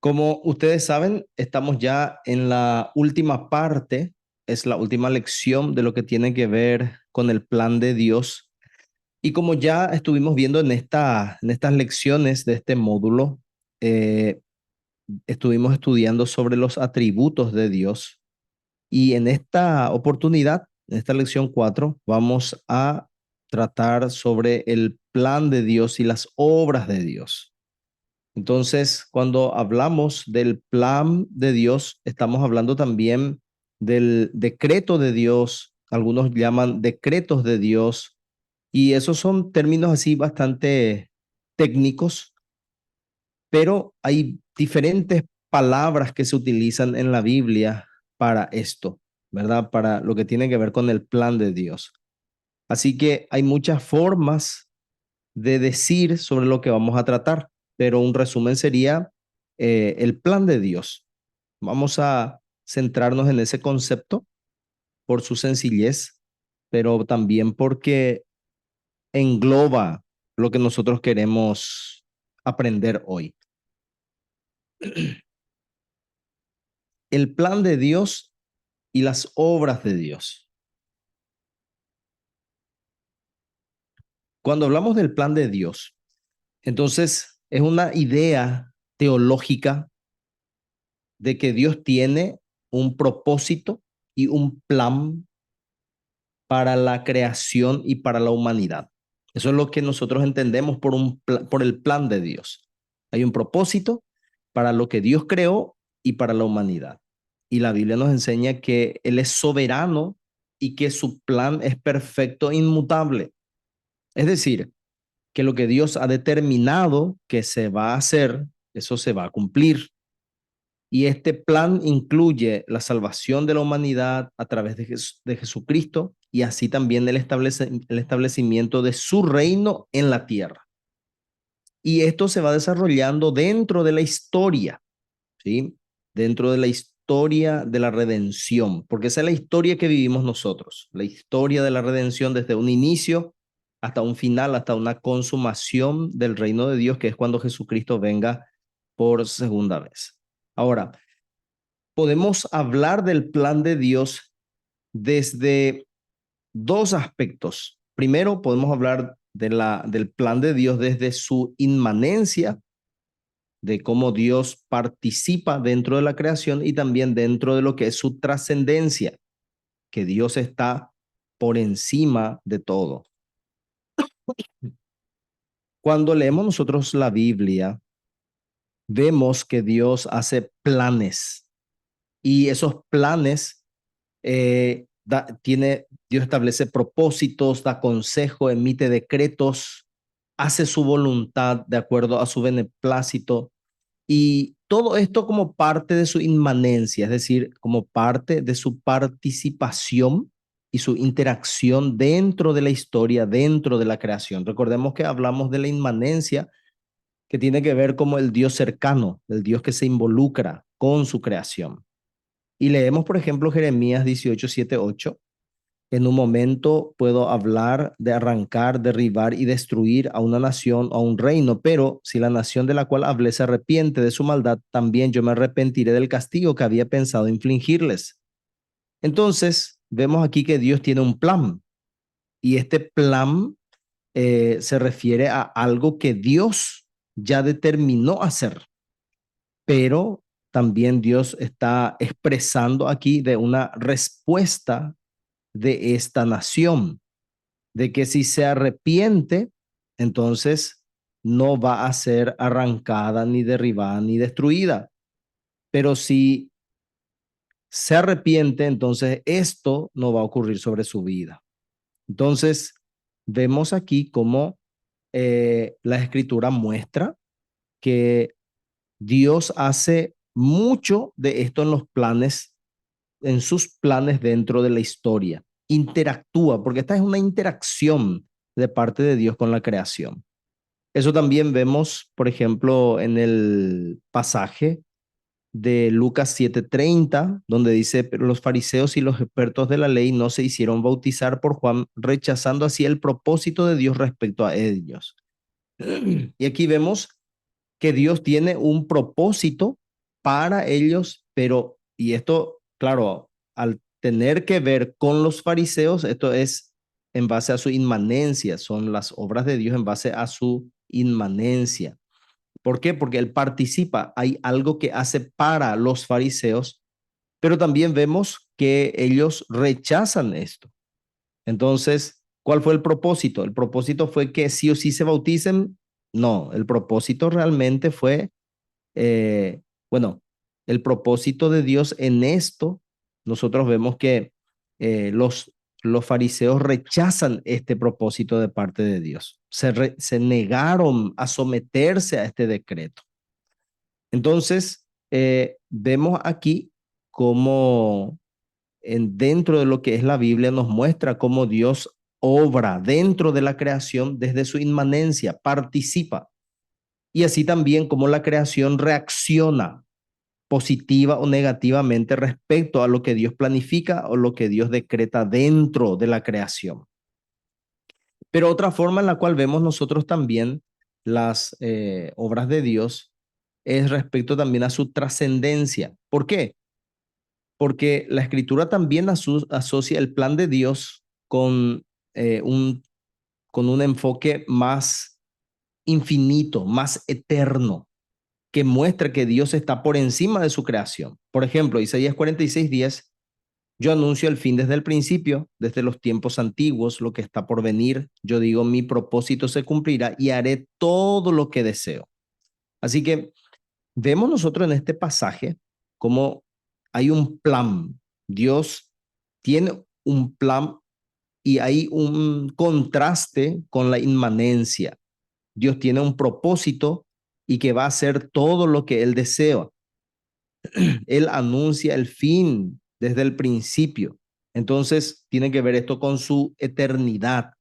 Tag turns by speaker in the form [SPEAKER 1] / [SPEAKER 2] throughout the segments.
[SPEAKER 1] Como ustedes saben, estamos ya en la última parte, es la última lección de lo que tiene que ver con el plan de Dios. Y como ya estuvimos viendo en estas lecciones de este módulo, eh, estuvimos estudiando sobre los atributos de Dios. Y en esta oportunidad, en esta lección 4, vamos a tratar sobre el plan de Dios y las obras de Dios. Entonces, cuando hablamos del plan de Dios, estamos hablando también del decreto de Dios, algunos llaman decretos de Dios, y esos son términos así bastante técnicos, pero hay diferentes palabras que se utilizan en la Biblia para esto, ¿verdad? Para lo que tiene que ver con el plan de Dios. Así que hay muchas formas de decir sobre lo que vamos a tratar, pero un resumen sería el plan de Dios. Vamos a centrarnos en ese concepto por su sencillez, pero también porque engloba lo que nosotros queremos aprender hoy. El plan de Dios y las obras de Dios. Cuando hablamos del plan de Dios, entonces es una idea teológica de que Dios tiene un propósito y un plan para la creación y para la humanidad. Eso es lo que nosotros entendemos por el plan de Dios. Hay un propósito para lo que Dios creó y para la humanidad. Y la Biblia nos enseña que Él es soberano y que su plan es perfecto e inmutable. Es decir, que lo que Dios ha determinado que se va a hacer, eso se va a cumplir. Y este plan incluye la salvación de la humanidad a través de Jesucristo y así también el establecimiento de su reino en la tierra. Y esto se va desarrollando dentro de la historia, ¿sí? Dentro de la historia de la redención, porque esa es la historia que vivimos nosotros, la historia de la redención desde un inicio hasta un final, hasta una consumación del reino de Dios, que es cuando Jesucristo venga por segunda vez. Ahora, podemos hablar del plan de Dios desde dos aspectos. Primero, podemos hablar del plan de Dios desde su inmanencia, de cómo Dios participa dentro de la creación y también dentro de lo que es su trascendencia, que Dios está por encima de todo. Cuando leemos nosotros la Biblia, vemos que Dios hace planes y esos planes Dios establece propósitos, da consejo, emite decretos, hace su voluntad de acuerdo a su beneplácito y todo esto como parte de su inmanencia, es decir, como parte de su participación y su interacción dentro de la historia, dentro de la creación. Recordemos que hablamos de la inmanencia que tiene que ver como el Dios cercano, el Dios que se involucra con su creación. Y leemos, por ejemplo, Jeremías 18, 7, 8. En un momento puedo hablar de arrancar, derribar y destruir a una nación o a un reino, pero si la nación de la cual hablé se arrepiente de su maldad, también yo me arrepentiré del castigo que había pensado infligirles. Entonces, vemos aquí que Dios tiene un plan y este plan se refiere a algo que Dios ya determinó hacer, pero también Dios está expresando aquí de una respuesta de esta nación, de que si se arrepiente, entonces no va a ser arrancada, ni derribada, ni destruida. Pero si se arrepiente, entonces esto no va a ocurrir sobre su vida. Entonces, vemos aquí cómo la escritura muestra que Dios hace mucho de esto en los planes, en sus planes dentro de la historia. Interactúa, porque esta es una interacción de parte de Dios con la creación. Eso también vemos, por ejemplo, en el pasaje de Lucas 7:30, donde dice, pero los fariseos y los expertos de la ley no se hicieron bautizar por Juan, rechazando así el propósito de Dios respecto a ellos. Y aquí vemos que Dios tiene un propósito para ellos, pero, y esto, claro, al tener que ver con los fariseos, esto es en base a su inmanencia, son las obras de Dios en base a su inmanencia. ¿Por qué? Porque él participa, hay algo que hace para los fariseos, pero también vemos que ellos rechazan esto. Entonces, ¿cuál fue el propósito? El propósito fue que sí o sí se bauticen. No, el propósito realmente fue, eh, bueno, el propósito de Dios en esto, nosotros vemos que eh, los, los fariseos rechazan este propósito de parte de Dios. Se negaron a someterse a este decreto. Entonces, vemos aquí cómo dentro de lo que es la Biblia nos muestra cómo Dios obra dentro de la creación desde su inmanencia, participa. Y así también cómo la creación reacciona positiva o negativamente respecto a lo que Dios planifica o lo que Dios decreta dentro de la creación. Pero otra forma en la cual vemos nosotros también las obras de Dios es respecto también a su trascendencia. ¿Por qué? Porque la escritura también asocia el plan de Dios eh, un, con un enfoque más infinito, más eterno, que muestra que Dios está por encima de su creación. Por ejemplo, Isaías 46:10, yo anuncio el fin desde el principio, desde los tiempos antiguos, lo que está por venir. Yo digo, mi propósito se cumplirá y haré todo lo que deseo. Así que vemos nosotros en este pasaje cómo hay un plan. Dios tiene un plan y hay un contraste con la inmanencia. Dios tiene un propósito y que va a hacer todo lo que Él desea. Él anuncia el fin desde el principio. Entonces, tiene que ver esto con su eternidad.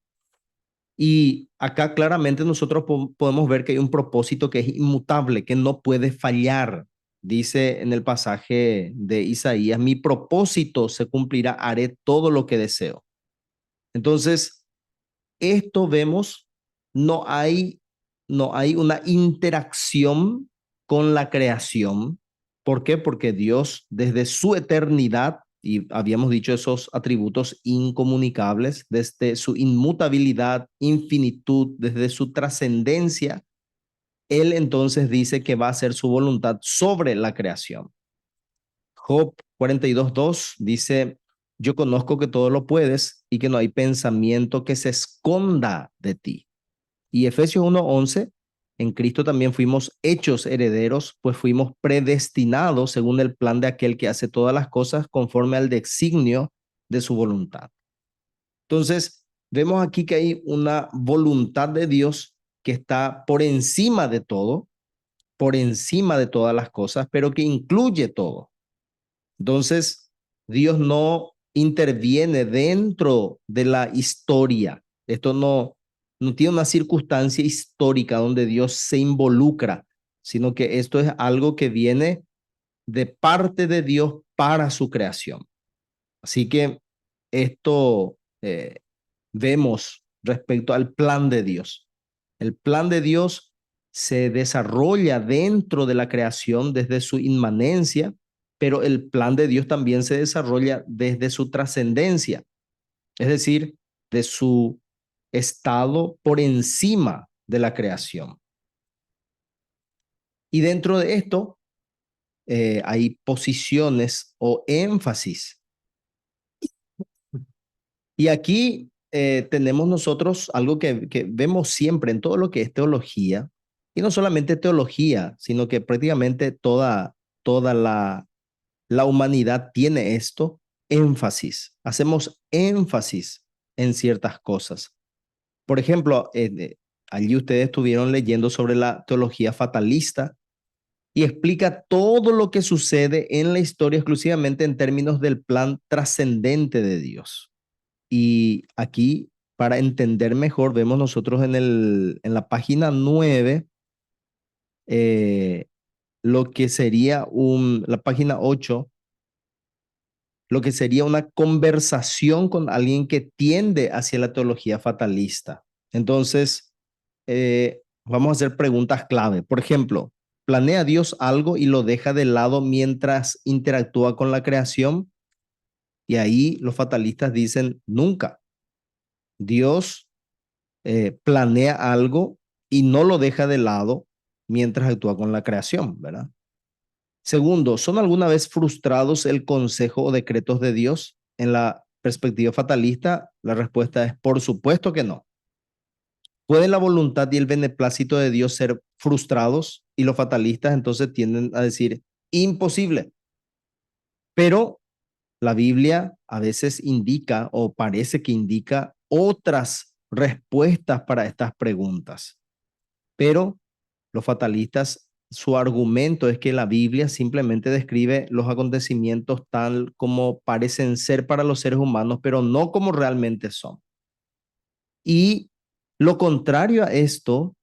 [SPEAKER 1] Y acá claramente nosotros podemos ver que hay un propósito que es inmutable, que no puede fallar. Dice en el pasaje de Isaías, mi propósito se cumplirá, haré todo lo que deseo. Entonces, esto vemos, no hay, no hay una interacción con la creación. ¿Por qué? Porque Dios desde su eternidad, y habíamos dicho esos atributos incomunicables, desde su inmutabilidad, infinitud, desde su trascendencia, Él entonces dice que va a hacer su voluntad sobre la creación. Job 42:2 dice, yo conozco que todo lo puedes y que no hay pensamiento que se esconda de ti. Y Efesios 1:11, en Cristo también fuimos hechos herederos, pues fuimos predestinados según el plan de aquel que hace todas las cosas conforme al designio de su voluntad. Entonces, vemos aquí que hay una voluntad de Dios que está por encima de todo, por encima de todas las cosas, pero que incluye todo. Entonces, Dios no interviene dentro de la historia. Esto no tiene una circunstancia histórica donde Dios se involucra, sino que esto es algo que viene de parte de Dios para su creación. Así que esto vemos respecto al plan de Dios. El plan de Dios se desarrolla dentro de la creación desde su inmanencia, pero el plan de Dios también se desarrolla desde su trascendencia, es decir, de su estado por encima de la creación. Y dentro de esto hay posiciones o énfasis. Y aquí tenemos nosotros algo que vemos siempre en todo lo que es teología, y no solamente teología, sino que prácticamente toda la humanidad tiene esto, énfasis. Hacemos énfasis en ciertas cosas. Por ejemplo, allí ustedes estuvieron leyendo sobre la teología fatalista y explica todo lo que sucede en la historia exclusivamente en términos del plan trascendente de Dios. Y aquí, para entender mejor, vemos nosotros en la página 9 lo que sería la página 8 lo que sería una conversación con alguien que tiende hacia la teología fatalista. Entonces, vamos a hacer preguntas clave. Por ejemplo, ¿Planea Dios algo y lo deja de lado mientras interactúa con la creación? Y ahí los fatalistas dicen, nunca. Dios planea algo y no lo deja de lado mientras actúa con la creación, ¿verdad? Segundo, ¿son alguna vez frustrados el consejo o decretos de Dios? En la perspectiva fatalista, la respuesta es por supuesto que no. ¿Puede la voluntad y el beneplácito de Dios ser frustrados? Y los fatalistas entonces tienden a decir imposible. Pero la Biblia a veces indica o parece que indica otras respuestas para estas preguntas. Pero los fatalistas, su argumento es que la Biblia simplemente describe los acontecimientos tal como parecen ser para los seres humanos, pero no como realmente son. Y lo contrario a esto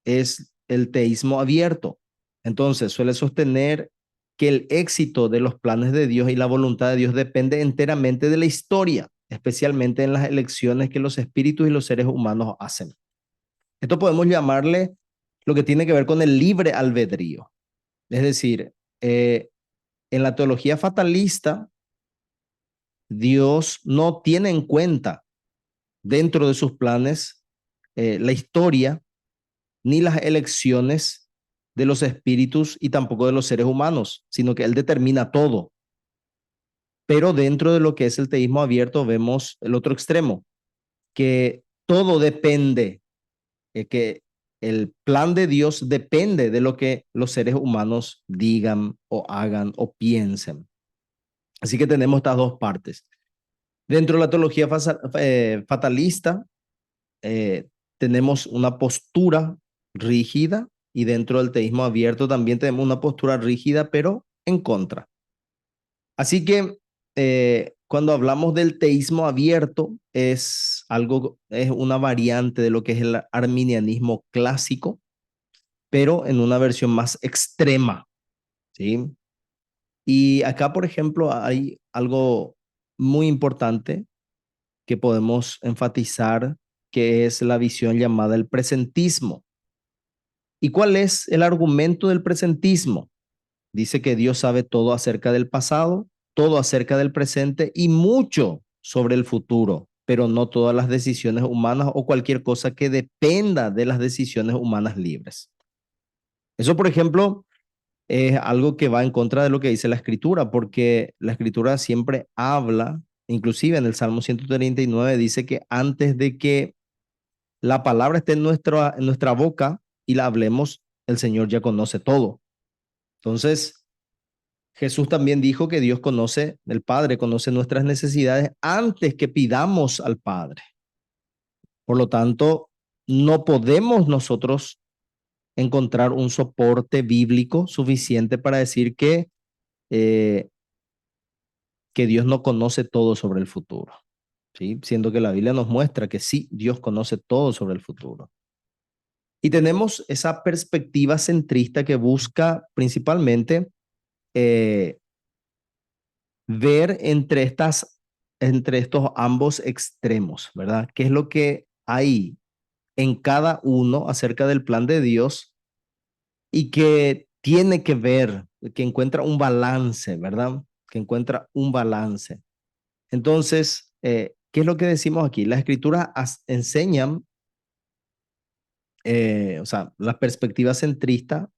[SPEAKER 1] es el teísmo abierto. Entonces, suele sostener que el éxito de los planes de Dios y la voluntad de Dios depende enteramente de la historia, especialmente en las elecciones que los espíritus y los seres humanos hacen. Esto podemos llamarle lo que tiene que ver con el libre albedrío. Es decir, en la teología fatalista, Dios no tiene en cuenta dentro de sus planes la historia ni las elecciones de los espíritus y tampoco de los seres humanos, sino que Él determina todo. Pero dentro de lo que es el teísmo abierto vemos el otro extremo, que todo depende, que el plan de Dios depende de lo que los seres humanos digan o hagan o piensen. Así que tenemos estas dos partes. Dentro de la teología fatalista, tenemos una postura rígida y dentro del teísmo abierto también tenemos una postura rígida, pero en contra. Así que cuando hablamos del teísmo abierto, es una variante de lo que es el arminianismo clásico, pero en una versión más extrema, ¿sí? Y acá, por ejemplo, hay algo muy importante que podemos enfatizar, que es la visión llamada el presentismo. ¿Y cuál es el argumento del presentismo? Dice que Dios sabe todo acerca del pasado, todo acerca del presente y mucho sobre el futuro, pero no todas las decisiones humanas o cualquier cosa que dependa de las decisiones humanas libres. Eso, por ejemplo, es algo que va en contra de lo que dice la escritura, porque la escritura siempre habla, inclusive en el Salmo 139 dice que antes de que la palabra esté en nuestra boca y la hablemos, el Señor ya conoce todo. Entonces, Jesús también dijo que Dios conoce, el Padre conoce nuestras necesidades antes que pidamos al Padre. Por lo tanto, no podemos nosotros encontrar un soporte bíblico suficiente para decir eh, que Dios no conoce todo sobre el futuro, ¿sí? Siendo que la Biblia nos muestra que sí, Dios conoce todo sobre el futuro. Y tenemos esa perspectiva centrista que busca principalmente eh, ver entre estos ambos extremos, ¿verdad? ¿Qué es lo que hay en cada uno acerca del plan de Dios y que tiene que ver, que encuentra un balance, ¿verdad? Que encuentra un balance. Entonces, ¿qué es lo que decimos aquí? Las escrituras enseñan, o sea, la perspectiva centrista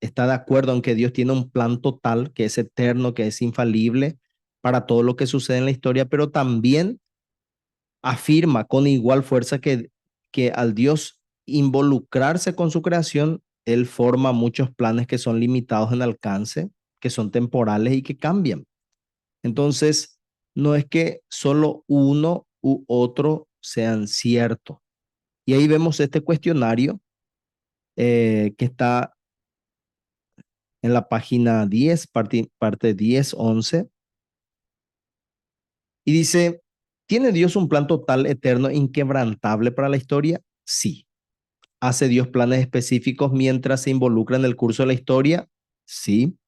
[SPEAKER 1] está de acuerdo en que Dios tiene un plan total, que es eterno, que es infalible para todo lo que sucede en la historia, pero también afirma con igual fuerza que al Dios involucrarse con su creación, Él forma muchos planes que son limitados en alcance, que son temporales y que cambian. Entonces, no es que solo uno u otro sean ciertos. Y ahí vemos este cuestionario que está en la página 10, parte 10, 11, y dice, ¿tiene Dios un plan total, eterno, inquebrantable para la historia? Sí. ¿Hace Dios planes específicos mientras se involucra en el curso de la historia? Sí.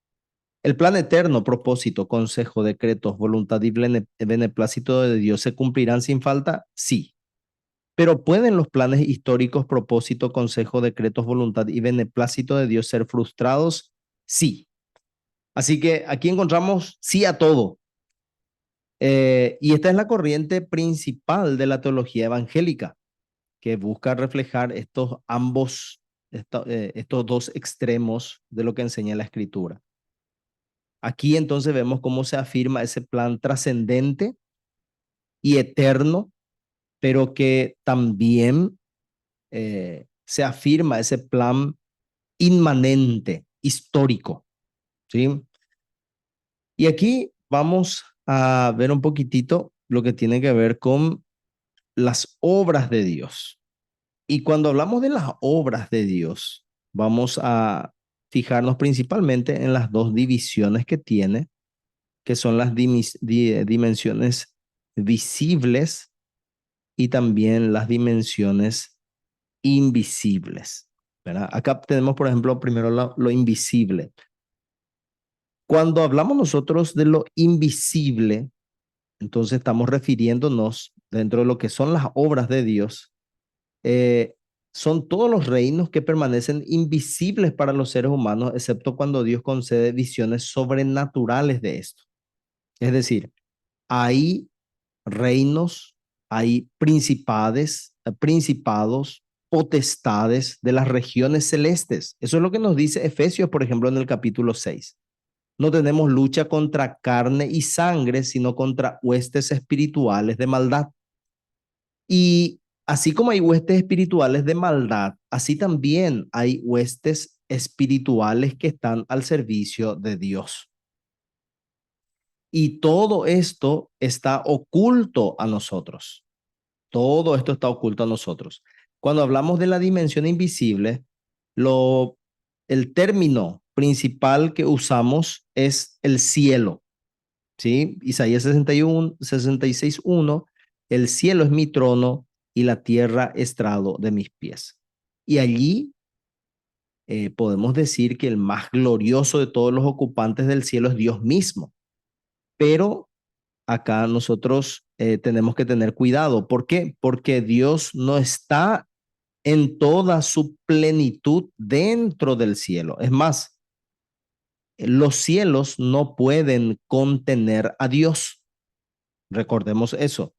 [SPEAKER 1] ¿El plan eterno, propósito, consejo, decretos, voluntad y beneplácito de Dios se cumplirán sin falta? Sí. Pero ¿pueden los planes históricos, propósito, consejo, decretos, voluntad y beneplácito de Dios ser frustrados? Sí. Así que aquí encontramos sí a todo. Y esta es la corriente principal de la teología evangélica, que busca reflejar estos dos extremos de lo que enseña la Escritura. Aquí entonces vemos cómo se afirma ese plan trascendente y eterno, pero que también se afirma ese plan inmanente, histórico, ¿sí? Y aquí vamos a ver un poquitito lo que tiene que ver con las obras de Dios. Y cuando hablamos de las obras de Dios, vamos a fijarnos principalmente en las dos divisiones que tiene, que son las dimensiones visibles y también las dimensiones invisibles, ¿verdad? Acá tenemos, por ejemplo, primero lo invisible. Cuando hablamos nosotros de lo invisible, entonces estamos refiriéndonos dentro de lo que son las obras de Dios. Son todos los reinos que permanecen invisibles para los seres humanos, excepto cuando Dios concede visiones sobrenaturales de esto. Es decir, hay reinos, hay principados, potestades de las regiones celestes. Eso es lo que nos dice Efesios, por ejemplo, en el capítulo 6. No tenemos lucha contra carne y sangre, sino contra huestes espirituales de maldad. Y así como hay huestes espirituales de maldad, así también hay huestes espirituales que están al servicio de Dios. Y todo esto está oculto a nosotros. Todo esto está oculto a nosotros. Cuando hablamos de la dimensión invisible, el término principal que usamos es el cielo. ¿Sí? Isaías 66:1, el cielo es mi trono y la tierra estrado de mis pies. Y allí podemos decir que el más glorioso de todos los ocupantes del cielo es Dios mismo. Pero acá nosotros tenemos que tener cuidado. ¿Por qué? Porque Dios no está en toda su plenitud dentro del cielo. Es más, los cielos no pueden contener a Dios. Recordemos eso.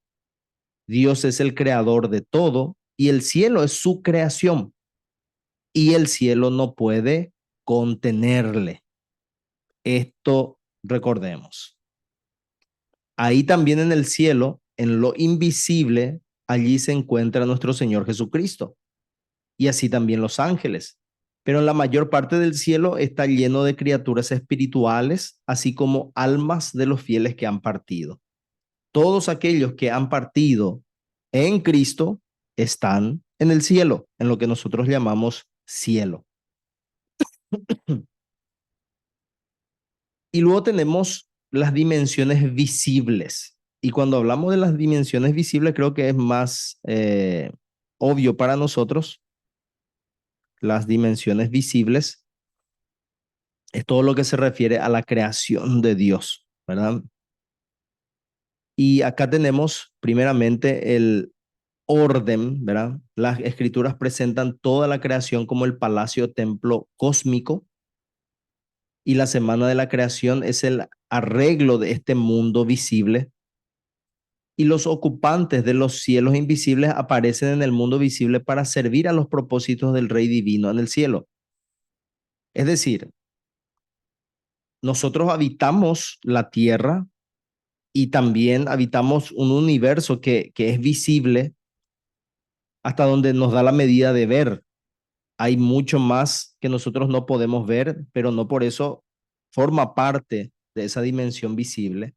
[SPEAKER 1] Dios es el creador de todo y el cielo es su creación y el cielo no puede contenerle. Esto recordemos. Ahí también en el cielo, en lo invisible, allí se encuentra nuestro Señor Jesucristo y así también los ángeles. Pero en la mayor parte del cielo está lleno de criaturas espirituales, así como almas de los fieles que han partido. Todos aquellos que han partido en Cristo están en el cielo, en lo que nosotros llamamos cielo. Y luego tenemos las dimensiones visibles. Y cuando hablamos de las dimensiones visibles, creo que es más obvio para nosotros. Las dimensiones visibles es todo lo que se refiere a la creación de Dios, ¿verdad? Y acá tenemos primeramente el orden, ¿verdad? Las escrituras presentan toda la creación como el palacio templo cósmico y la semana de la creación es el arreglo de este mundo visible y los ocupantes de los cielos invisibles aparecen en el mundo visible para servir a los propósitos del Rey Divino en el cielo. Es decir, nosotros habitamos la tierra y también habitamos un universo que es visible hasta donde nos da la medida de ver. Hay mucho más que nosotros no podemos ver, pero no por eso forma parte de esa dimensión visible.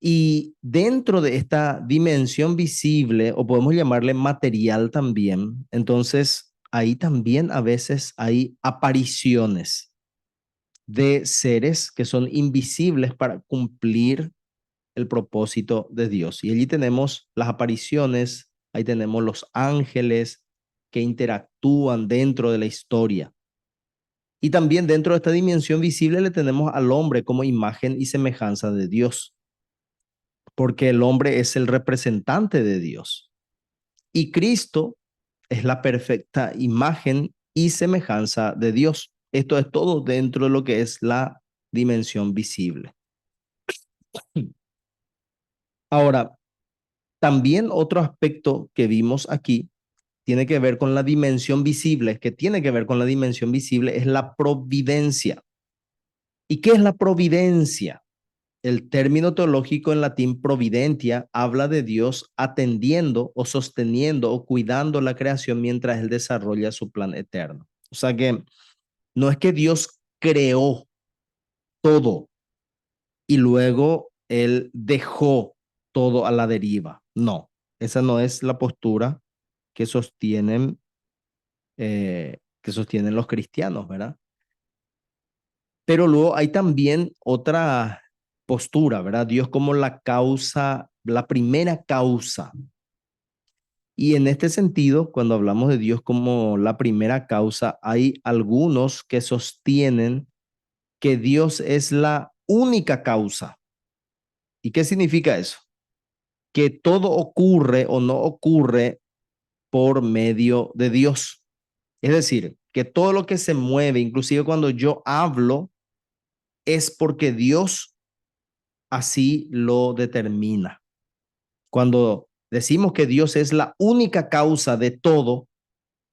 [SPEAKER 1] Y dentro de esta dimensión visible, o podemos llamarle material también, entonces ahí también a veces hay apariciones de seres que son invisibles para cumplir el propósito de Dios. Y allí tenemos las apariciones, ahí tenemos los ángeles que interactúan dentro de la historia. Y también dentro de esta dimensión visible le tenemos al hombre como imagen y semejanza de Dios, porque el hombre es el representante de Dios. Y Cristo es la perfecta imagen y semejanza de Dios. Esto es todo dentro de lo que es la dimensión visible. Ahora, también otro aspecto que vimos aquí tiene que ver con la dimensión visible, que tiene que ver con la dimensión visible, es la providencia. ¿Y qué es la providencia? El término teológico en latín providentia habla de Dios atendiendo o sosteniendo o cuidando la creación mientras Él desarrolla su plan eterno. O sea que no es que Dios creó todo y luego Él dejó todo a la deriva. No, esa no es la postura que sostienen los cristianos, ¿verdad? Pero luego hay también otra postura, ¿verdad? Dios como la causa, la primera causa. Y en este sentido, cuando hablamos de Dios como la primera causa, hay algunos que sostienen que Dios es la única causa. ¿Y qué significa eso? Que todo ocurre o no ocurre por medio de Dios. Es decir, que todo lo que se mueve, inclusive cuando yo hablo, es porque Dios así lo determina. Cuando decimos que Dios es la única causa de todo,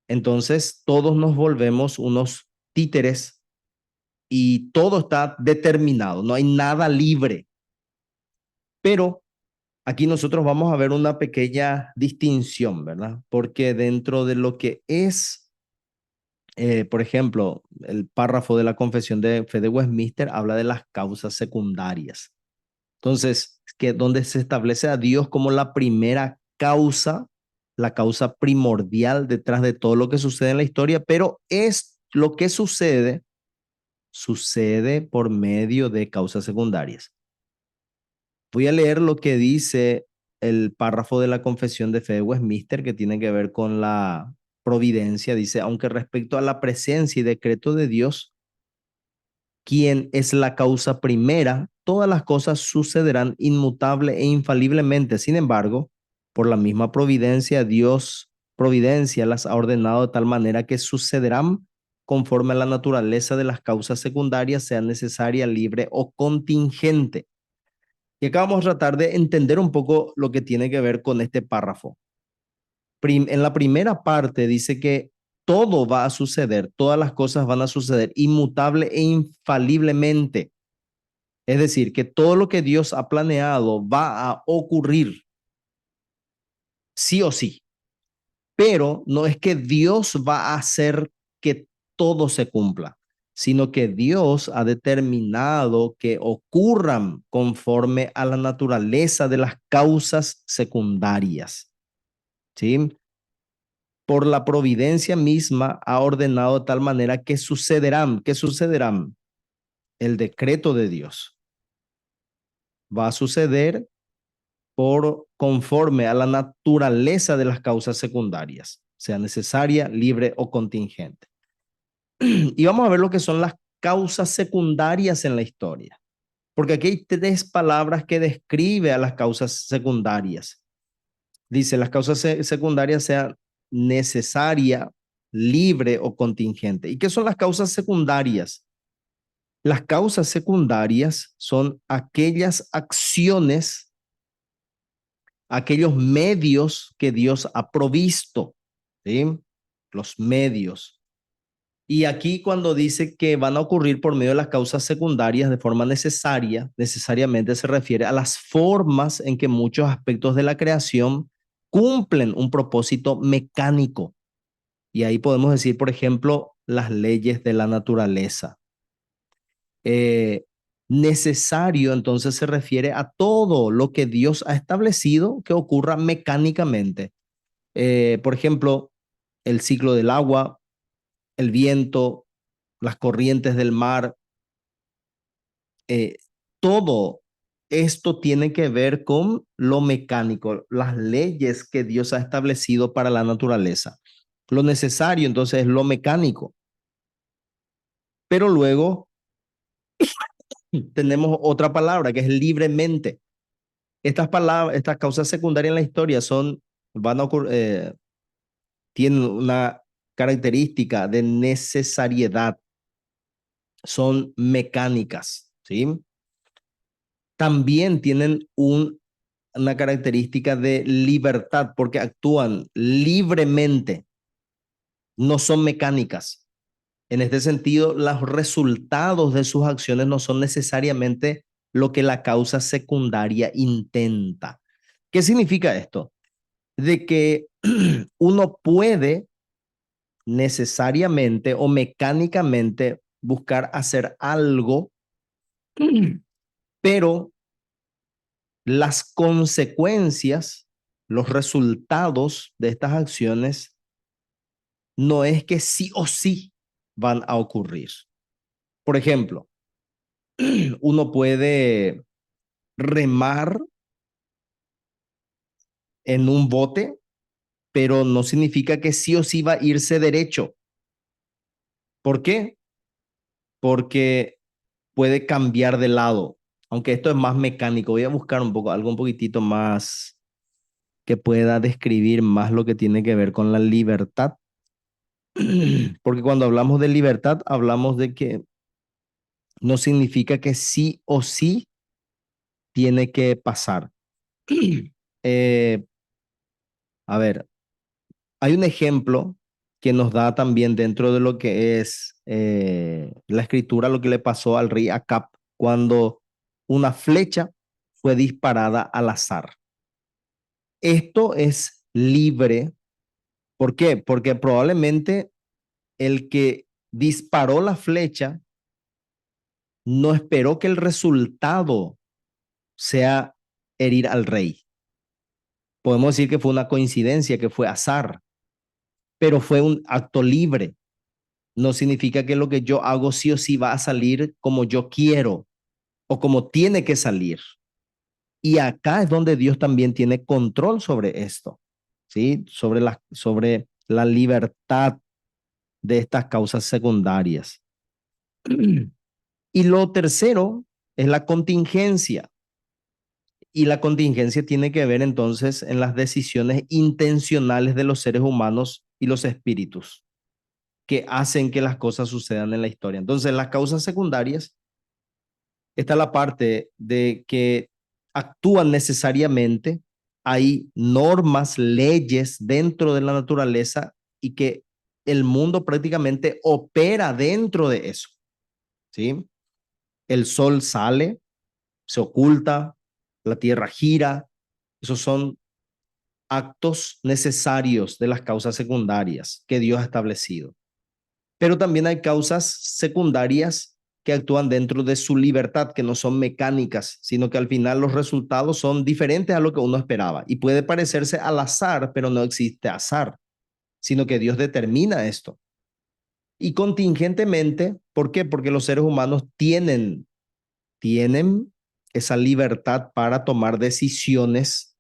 [SPEAKER 1] entonces todos nos volvemos unos títeres y todo está determinado, no hay nada libre. Pero aquí nosotros vamos a ver una pequeña distinción, ¿verdad? Porque dentro de lo que es, por ejemplo, el párrafo de la Confesión de Fe de Westminster habla de las causas secundarias. Entonces, que donde se establece a Dios como la primera causa, la causa primordial detrás de todo lo que sucede en la historia, pero es lo que sucede por medio de causas secundarias. Voy a leer lo que dice el párrafo de la Confesión de Fe de Westminster que tiene que ver con la providencia. Dice, aunque respecto a la presencia y decreto de Dios, quien es la causa primera, todas las cosas sucederán inmutable e infaliblemente. Sin embargo, por la misma providencia, Dios, providencia las ha ordenado de tal manera que sucederán conforme a la naturaleza de las causas secundarias, sea necesaria, libre o contingente. Y acá vamos a tratar de entender un poco lo que tiene que ver con este párrafo. En la primera parte dice que todo va a suceder, todas las cosas van a suceder inmutable e infaliblemente. Es decir, que todo lo que Dios ha planeado va a ocurrir, sí o sí. Pero no es que Dios va a hacer que todo se cumpla, sino que Dios ha determinado que ocurran conforme a la naturaleza de las causas secundarias. ¿Sí? Por la providencia misma ha ordenado de tal manera que sucederán. ¿Qué sucederán? El decreto de Dios va a suceder por conforme a la naturaleza de las causas secundarias, sea necesaria, libre o contingente. Y vamos a ver lo que son las causas secundarias en la historia, porque aquí hay tres palabras que describe a las causas secundarias. Dice, las causas secundarias sean necesaria, libre o contingente. ¿Y qué son las causas secundarias? Las causas secundarias son aquellas acciones, aquellos medios que Dios ha provisto, ¿sí? Los medios. Y aquí cuando dice que van a ocurrir por medio de las causas secundarias de forma necesaria, necesariamente se refiere a las formas en que muchos aspectos de la creación cumplen un propósito mecánico. Y ahí podemos decir, por ejemplo, las leyes de la naturaleza. Eh, Necesario entonces se refiere a todo lo que Dios ha establecido que ocurra mecánicamente. Por ejemplo, el ciclo del agua, el viento, las corrientes del mar, eh, todo esto tiene que ver con lo mecánico, las leyes que Dios ha establecido para la naturaleza. Lo necesario entonces es lo mecánico, pero luego tenemos otra palabra que es libremente. Estas palabras, estas causas secundarias en la historia son tienen una característica de necesariedad, son mecánicas, ¿sí? También tienen una característica de libertad porque actúan libremente, no son mecánicas. En este sentido, los resultados de sus acciones no son necesariamente lo que la causa secundaria intenta. ¿Qué significa esto? De que uno puede necesariamente o mecánicamente buscar hacer algo, pero las consecuencias, los resultados de estas acciones no es que sí o sí van a ocurrir. Por ejemplo, uno puede remar en un bote, pero no significa que sí o sí va a irse derecho. ¿Por qué? Porque puede cambiar de lado, aunque esto es más mecánico. Voy a buscar un poco, algo un poquitito más que pueda describir más lo que tiene que ver con la libertad. Porque cuando hablamos de libertad, hablamos de que no significa que sí o sí tiene que pasar. Eh, a ver, hay un ejemplo que nos da también dentro de lo que es la escritura, lo que le pasó al rey Acab cuando una flecha fue disparada al azar. Esto es libre. ¿Por qué? Porque probablemente el que disparó la flecha no esperó que el resultado sea herir al rey. Podemos decir que fue una coincidencia, que fue azar, pero fue un acto libre. No significa que lo que yo hago sí o sí va a salir como yo quiero o como tiene que salir. Y acá es donde Dios también tiene control sobre esto, ¿sí? Sobre la libertad de estas causas secundarias. Y lo tercero es la contingencia. Y la contingencia tiene que ver entonces en las decisiones intencionales de los seres humanos y los espíritus que hacen que las cosas sucedan en la historia. Entonces, las causas secundarias, está la parte de que actúan necesariamente, hay normas, leyes dentro de la naturaleza y que el mundo prácticamente opera dentro de eso, ¿sí? El sol sale, se oculta, la tierra gira, esos son actos necesarios de las causas secundarias que Dios ha establecido. Pero también hay causas secundarias que actúan dentro de su libertad, que no son mecánicas, sino que al final los resultados son diferentes a lo que uno esperaba. Y puede parecerse al azar, pero no existe azar, sino que Dios determina esto. Y contingentemente, ¿por qué? Porque los seres humanos tienen esa libertad para tomar decisiones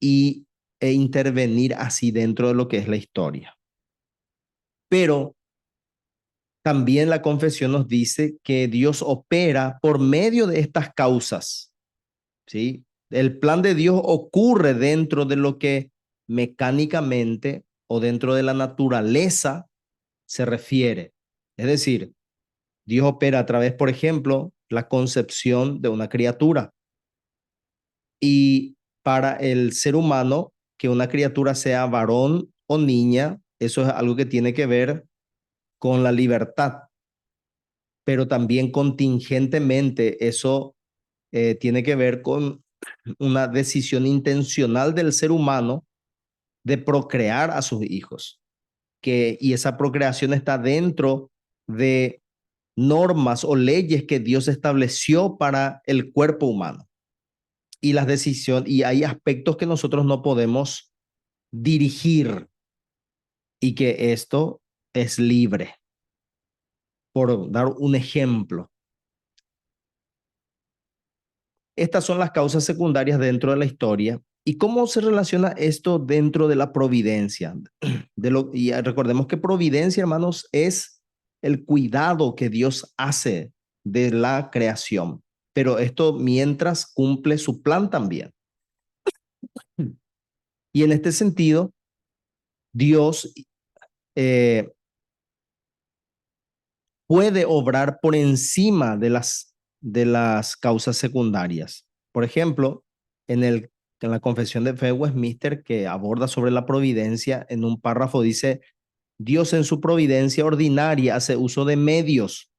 [SPEAKER 1] y, intervenir así dentro de lo que es la historia. Pero también la confesión nos dice que Dios opera por medio de estas causas, ¿sí? El plan de Dios ocurre dentro de lo que mecánicamente o dentro de la naturaleza se refiere. Es decir, Dios opera a través, por ejemplo, la concepción de una criatura. Y para el ser humano, que una criatura sea varón o niña, eso es algo que tiene que ver con la libertad, pero también contingentemente eso tiene que ver con una decisión intencional del ser humano de procrear a sus hijos, y esa procreación está dentro de normas o leyes que Dios estableció para el cuerpo humano. Y las decisiones, y hay aspectos que nosotros no podemos dirigir y que esto es libre. Por dar un ejemplo, estas son las causas secundarias dentro de la historia. ¿Y cómo se relaciona esto dentro de la providencia? Y recordemos que providencia, hermanos, es el cuidado que Dios hace de la creación. Pero esto mientras cumple su plan también. Y en este sentido, Dios eh, puede obrar por encima de las causas secundarias. Por ejemplo, en la Confesión de Fe de Westminster, que aborda sobre la providencia, en un párrafo dice, Dios en su providencia ordinaria hace uso de medios.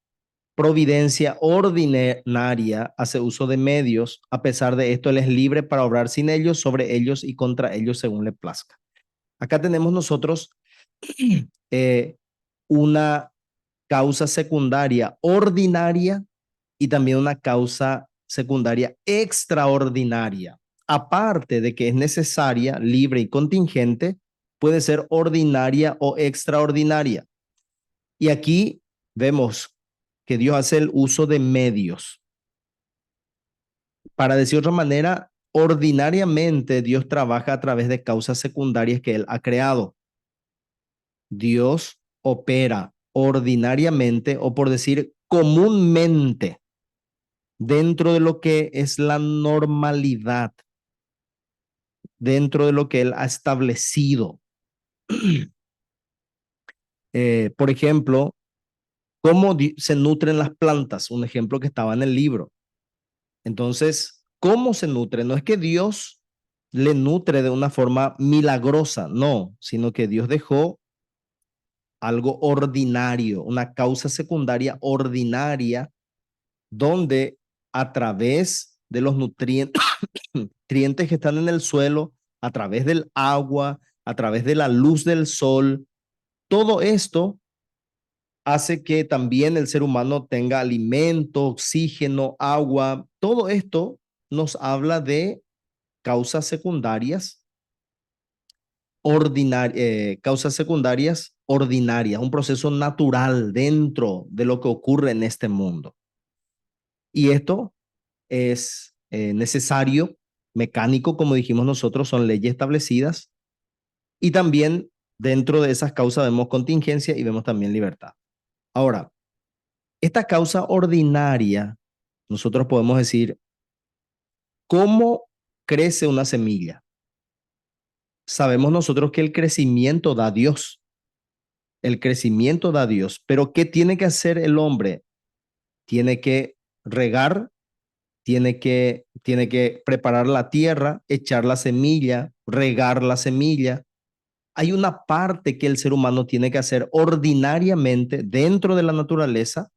[SPEAKER 1] Providencia ordinaria hace uso de medios. A pesar de esto, Él es libre para obrar sin ellos, sobre ellos y contra ellos según le plazca. Acá tenemos nosotros eh, una causa secundaria ordinaria y también una causa secundaria extraordinaria. Aparte de que es necesaria, libre y contingente, puede ser ordinaria o extraordinaria. Y aquí vemos que Dios hace el uso de medios. Para decir de otra manera, ordinariamente Dios trabaja a través de causas secundarias que Él ha creado. Dios opera ordinariamente o por decir comúnmente dentro de lo que es la normalidad, dentro de lo que Él ha establecido. Por ejemplo, cómo se nutren las plantas, un ejemplo que estaba en el libro. Entonces, ¿cómo se nutre? No es que Dios le nutre de una forma milagrosa, no, sino que Dios dejó algo ordinario, una causa secundaria ordinaria, donde a través de los nutrientes que están en el suelo, a través del agua, a través de la luz del sol, todo esto hace que también el ser humano tenga alimento, oxígeno, agua. Todo esto nos habla de causas secundarias causas secundarias ordinarias, un proceso natural dentro de lo que ocurre en este mundo. Y esto es necesario, mecánico, como dijimos nosotros, son leyes establecidas. Y también dentro de esas causas vemos contingencia y vemos también libertad. Ahora, esta causa ordinaria, nosotros podemos decir, ¿cómo crece una semilla? Sabemos nosotros que el crecimiento da Dios. El crecimiento da Dios. Pero ¿qué tiene que hacer el hombre? Tiene que regar, tiene que preparar la tierra, echar la semilla, regar la semilla. Hay una parte que el ser humano tiene que hacer ordinariamente dentro de la naturaleza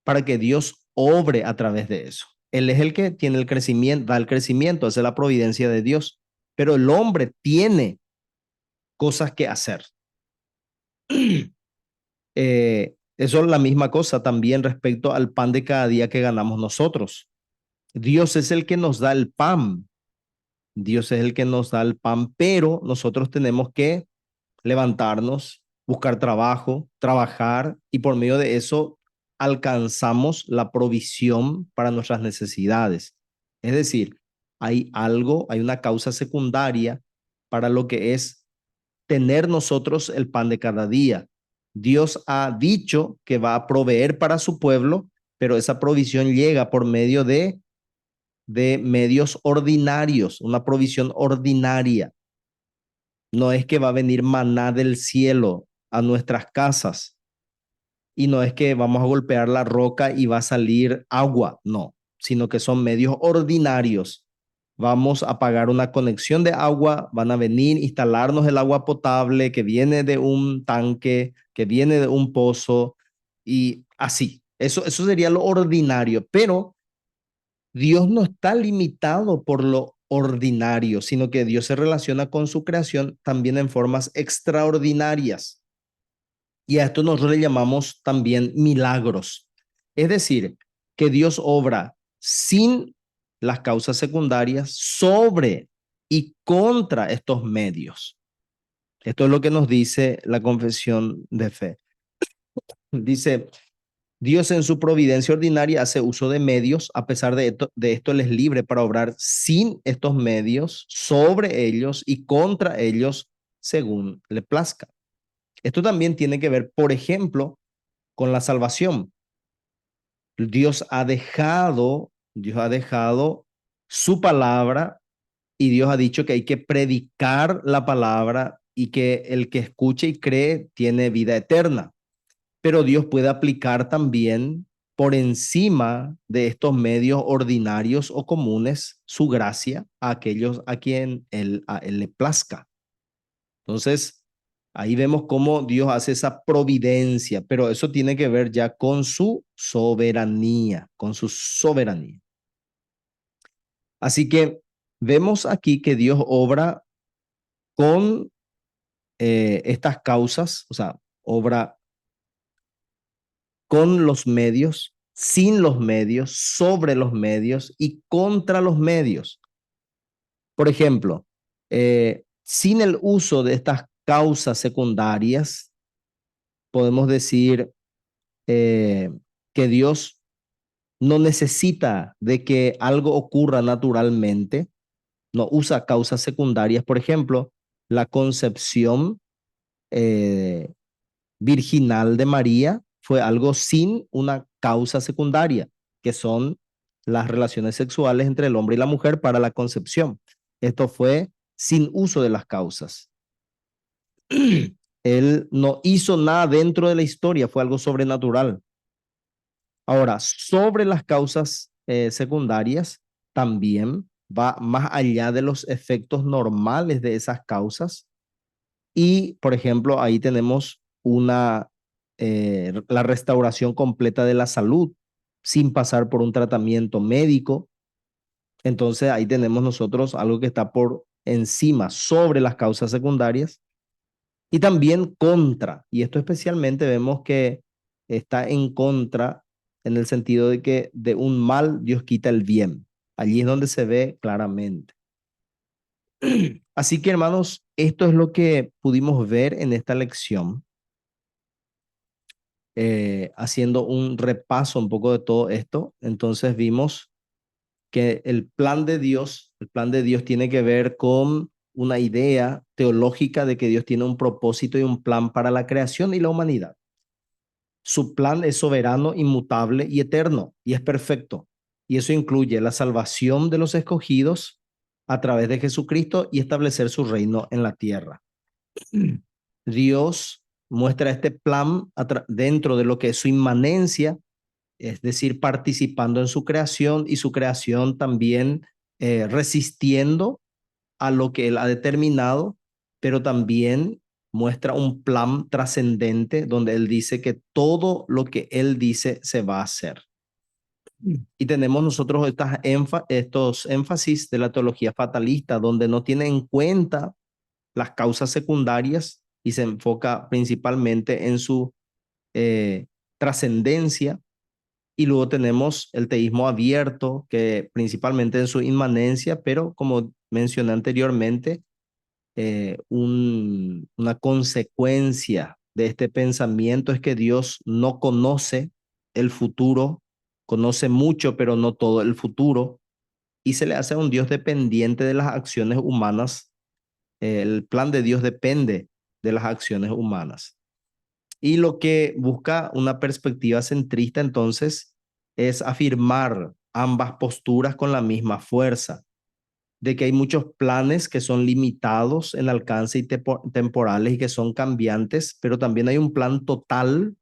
[SPEAKER 1] para que Dios obre a través de eso. Él es el que tiene el crecimiento, da el crecimiento, esa es la providencia de Dios. Pero el hombre tiene cosas que hacer. Eso es la misma cosa también respecto al pan de cada día que ganamos nosotros. Dios es el que nos da el pan. Dios es el que nos da el pan, pero nosotros tenemos que levantarnos, buscar trabajo, trabajar y por medio de eso alcanzamos la provisión para nuestras necesidades. Es decir, hay algo, hay una causa secundaria para lo que es tener nosotros el pan de cada día. Dios ha dicho que va a proveer para su pueblo, pero esa provisión llega por medio de medios ordinarios, una provisión ordinaria. No es que va a venir maná del cielo a nuestras casas y no es que vamos a golpear la roca y va a salir agua, no, sino que son medios ordinarios. Vamos a pagar una conexión de agua, van a venir, instalarnos el agua potable que viene de un tanque, que viene de un pozo y así. Eso sería lo ordinario, pero Dios no está limitado por lo ordinario, sino que Dios se relaciona con su creación también en formas extraordinarias. Y a esto nosotros le llamamos también milagros. Es decir, que Dios obra sin las causas secundarias sobre y contra estos medios. Esto es lo que nos dice la confesión de fe. Dice, Dios en su providencia ordinaria hace uso de medios, a pesar de esto Él es libre para obrar sin estos medios, sobre ellos y contra ellos, según le plazca. Esto también tiene que ver, por ejemplo, con la salvación. Dios ha dejado su palabra y Dios ha dicho que hay que predicar la palabra y que el que escuche y cree tiene vida eterna. Pero Dios puede aplicar también por encima de estos medios ordinarios o comunes su gracia a aquellos a él le plazca. Entonces, ahí vemos cómo Dios hace esa providencia, pero eso tiene que ver ya con su soberanía, con su soberanía. Así que vemos aquí que Dios obra con estas causas, o sea, obra con los medios, sin los medios, sobre los medios y contra los medios. Por ejemplo, sin el uso de estas causas secundarias, podemos decir que Dios no necesita de que algo ocurra naturalmente, no usa causas secundarias. Por ejemplo, la concepción eh, virginal de María fue algo sin una causa secundaria, que son las relaciones sexuales entre el hombre y la mujer para la concepción. Esto fue sin uso de las causas. Él no hizo nada dentro de la historia, fue algo sobrenatural. Ahora, sobre las causas secundarias, también va más allá de los efectos normales de esas causas. Y, por ejemplo, ahí tenemos la restauración completa de la salud sin pasar por un tratamiento médico. Entonces, ahí tenemos nosotros algo que está por encima, sobre las causas secundarias y también contra. Y esto especialmente vemos que está en contra en el sentido de que de un mal Dios quita el bien. Allí es donde se ve claramente. Así que, hermanos, esto es lo que pudimos ver en esta lección, haciendo un repaso un poco de todo esto. Entonces vimos que el plan de Dios tiene que ver con una idea teológica de que Dios tiene un propósito y un plan para la creación y la humanidad. Su plan es soberano, inmutable y eterno, y es perfecto. Y eso incluye la salvación de los escogidos a través de Jesucristo y establecer su reino en la tierra. Dios muestra este plan dentro de lo que es su inmanencia, es decir, participando en su creación y su creación también resistiendo a lo que Él ha determinado, pero también muestra un plan trascendente donde Él dice que todo lo que Él dice se va a hacer. Y tenemos nosotros estos énfasis de la teología fatalista, donde no tiene en cuenta las causas secundarias y se enfoca principalmente en su trascendencia. Y luego tenemos el teísmo abierto, que principalmente en su inmanencia, pero como mencioné anteriormente, una consecuencia de este pensamiento es que Dios no conoce el futuro, conoce mucho, pero no todo el futuro, y se le hace a un Dios dependiente de las acciones humanas. El plan de Dios depende de las acciones humanas. Y lo que busca una perspectiva centrista entonces es afirmar ambas posturas con la misma fuerza, de que hay muchos planes que son limitados en alcance y temporales y que son cambiantes, pero también hay un plan total,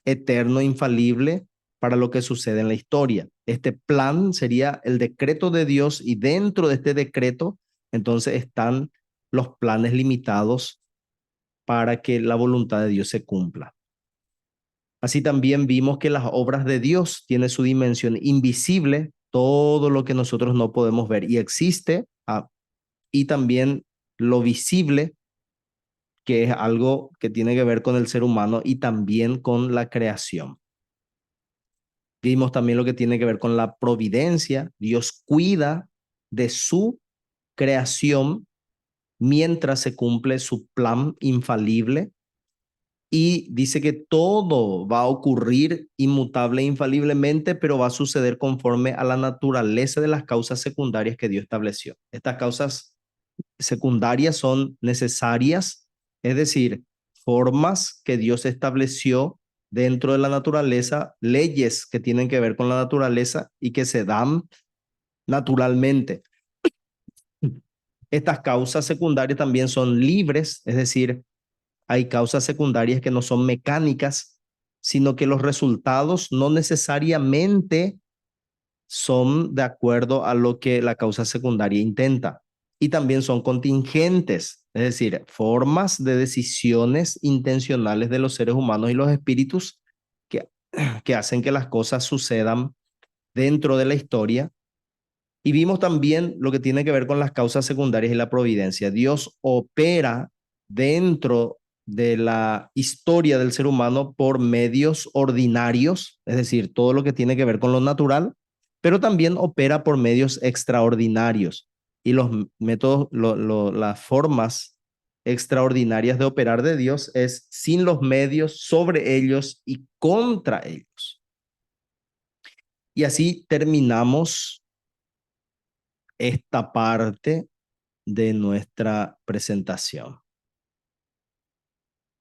[SPEAKER 1] eterno, infalible para lo que sucede en la historia. Este plan sería el decreto de Dios y dentro de este decreto entonces están los planes limitados para que la voluntad de Dios se cumpla. Así también vimos que las obras de Dios tienen su dimensión invisible, todo lo que nosotros no podemos ver y existe, y también lo visible, que es algo que tiene que ver con el ser humano y también con la creación. Vimos también lo que tiene que ver con la providencia. Dios cuida de su creación mientras se cumple su plan infalible y dice que todo va a ocurrir inmutable e infaliblemente, pero va a suceder conforme a la naturaleza de las causas secundarias que Dios estableció. Estas causas secundarias son necesarias, es decir, formas que Dios estableció dentro de la naturaleza, leyes que tienen que ver con la naturaleza y que se dan naturalmente. Estas causas secundarias también son libres, es decir, hay causas secundarias que no son mecánicas, sino que los resultados no necesariamente son de acuerdo a lo que la causa secundaria intenta. Y también son contingentes, es decir, formas de decisiones intencionales de los seres humanos y los espíritus que, que hacen que las cosas sucedan dentro de la historia. Y vimos también lo que tiene que ver con las causas secundarias y la providencia. Dios opera dentro de la historia del ser humano por medios ordinarios, es decir, todo lo que tiene que ver con lo natural, pero también opera por medios extraordinarios. Y los métodos, las formas extraordinarias de operar de Dios es sin los medios, sobre ellos y contra ellos. Y así terminamos esta parte de nuestra presentación.